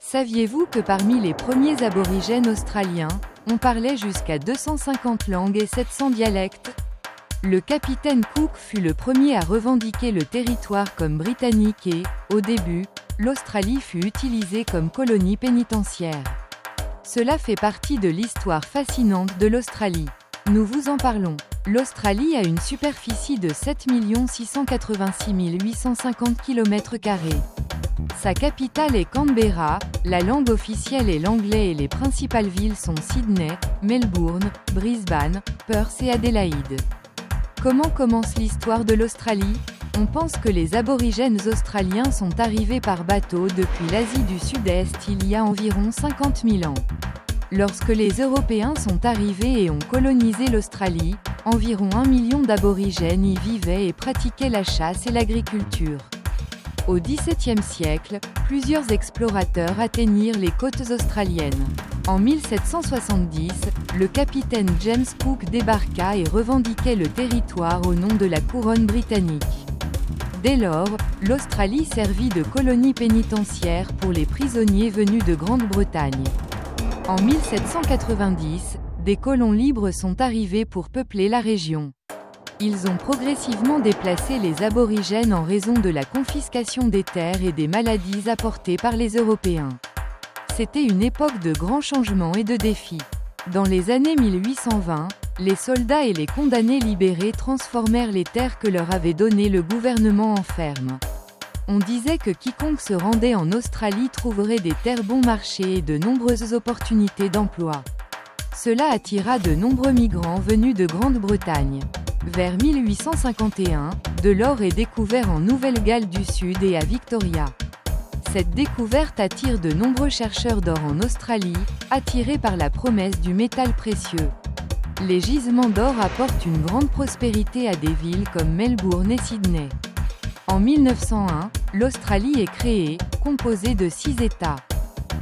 Saviez-vous que parmi les premiers aborigènes australiens, on parlait jusqu'à 250 langues et 700 dialectes? Le capitaine Cook fut le premier à revendiquer le territoire comme britannique et, au début, l'Australie fut utilisée comme colonie pénitentiaire. Cela fait partie de l'histoire fascinante de l'Australie. Nous vous en parlons. L'Australie a une superficie de 7 686 850 km². Sa capitale est Canberra, la langue officielle est l'anglais et les principales villes sont Sydney, Melbourne, Brisbane, Perth et Adélaïde. Comment commence l'histoire de l'Australie? On pense que les aborigènes australiens sont arrivés par bateau depuis l'Asie du Sud-Est il y a environ 50 000 ans. Lorsque les Européens sont arrivés et ont colonisé l'Australie, environ 1 million d'aborigènes y vivaient et pratiquaient la chasse et l'agriculture. Au XVIIe siècle, plusieurs explorateurs atteignirent les côtes australiennes. En 1770, le capitaine James Cook débarqua et revendiquait le territoire au nom de la couronne britannique. Dès lors, l'Australie servit de colonie pénitentiaire pour les prisonniers venus de Grande-Bretagne. En 1790, des colons libres sont arrivés pour peupler la région. Ils ont progressivement déplacé les aborigènes en raison de la confiscation des terres et des maladies apportées par les Européens. C'était une époque de grands changements et de défis. Dans les années 1820, les soldats et les condamnés libérés transformèrent les terres que leur avait données le gouvernement en fermes. On disait que quiconque se rendait en Australie trouverait des terres bon marché et de nombreuses opportunités d'emploi. Cela attira de nombreux migrants venus de Grande-Bretagne. Vers 1851, de l'or est découvert en Nouvelle-Galles du Sud et à Victoria. Cette découverte attire de nombreux chercheurs d'or en Australie, attirés par la promesse du métal précieux. Les gisements d'or apportent une grande prospérité à des villes comme Melbourne et Sydney. En 1901, l'Australie est créée, composée de 6 États.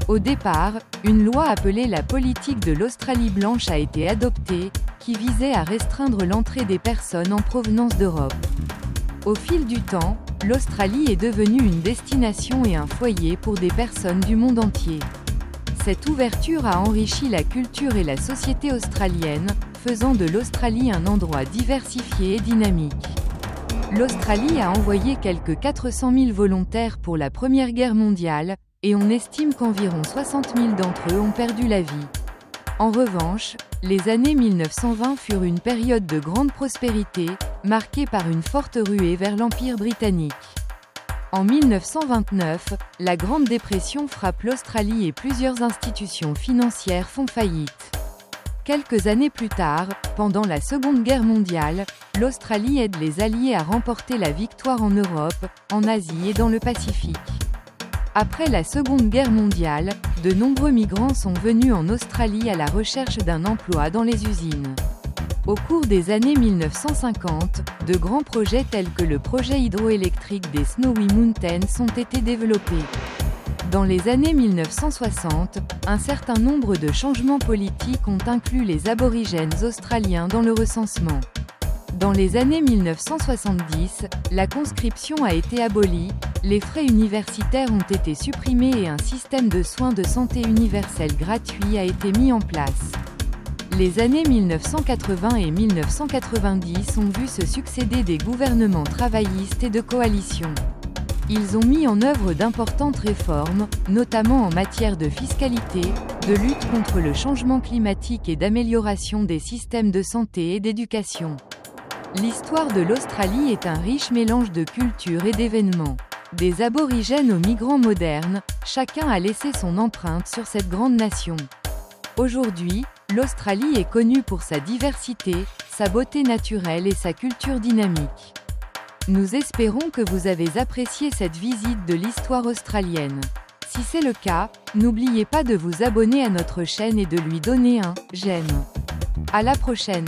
Au départ, une loi appelée la politique de l'Australie blanche a été adoptée, qui visait à restreindre l'entrée des personnes en provenance d'Europe. Au fil du temps, l'Australie est devenue une destination et un foyer pour des personnes du monde entier. Cette ouverture a enrichi la culture et la société australienne, faisant de l'Australie un endroit diversifié et dynamique. L'Australie a envoyé quelques 400 000 volontaires pour la Première Guerre mondiale, et on estime qu'environ 60 000 d'entre eux ont perdu la vie. En revanche, les années 1920 furent une période de grande prospérité, marquée par une forte ruée vers l'Empire britannique. En 1929, la Grande Dépression frappe l'Australie et plusieurs institutions financières font faillite. Quelques années plus tard, pendant la Seconde Guerre mondiale, l'Australie aide les Alliés à remporter la victoire en Europe, en Asie et dans le Pacifique. Après la Seconde Guerre mondiale, de nombreux migrants sont venus en Australie à la recherche d'un emploi dans les usines. Au cours des années 1950, de grands projets tels que le projet hydroélectrique des Snowy Mountains ont été développés. Dans les années 1960, un certain nombre de changements politiques ont inclus les aborigènes australiens dans le recensement. Dans les années 1970, la conscription a été abolie, les frais universitaires ont été supprimés et un système de soins de santé universel gratuit a été mis en place. Les années 1980 et 1990 ont vu se succéder des gouvernements travaillistes et de coalition. Ils ont mis en œuvre d'importantes réformes, notamment en matière de fiscalité, de lutte contre le changement climatique et d'amélioration des systèmes de santé et d'éducation. L'histoire de l'Australie est un riche mélange de cultures et d'événements. Des aborigènes aux migrants modernes, chacun a laissé son empreinte sur cette grande nation. Aujourd'hui, l'Australie est connue pour sa diversité, sa beauté naturelle et sa culture dynamique. Nous espérons que vous avez apprécié cette visite de l'histoire australienne. Si c'est le cas, n'oubliez pas de vous abonner à notre chaîne et de lui donner un « j'aime ». À la prochaine!